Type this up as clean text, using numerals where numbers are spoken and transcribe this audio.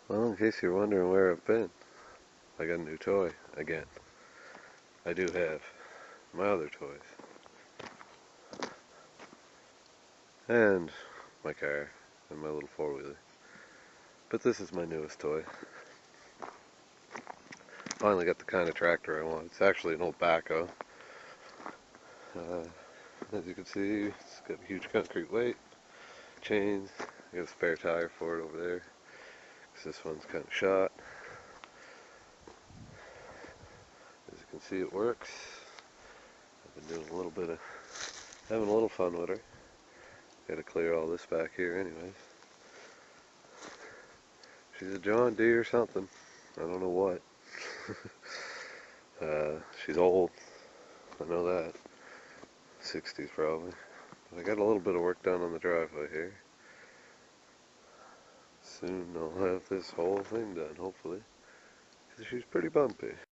Well, in case you're wondering where I've been, I got a new toy again. I do have my other toys. And my car and my little four-wheeler. But this is my newest toy. Finally got the kind of tractor I want. It's actually an old backhoe. As you can see, it's got a huge concrete weight, chains. I got a spare tire for it over there, because this one's kind of shot. As you can see, it works. I've been doing a little bit of, having a little fun with her. Got to clear all this back here anyways. She's a John Deere or something. I don't know what. She's old. I know that. 60's probably. But I got a little bit of work done on the driveway here. Soon I'll have this whole thing done, hopefully. Because she's pretty bumpy.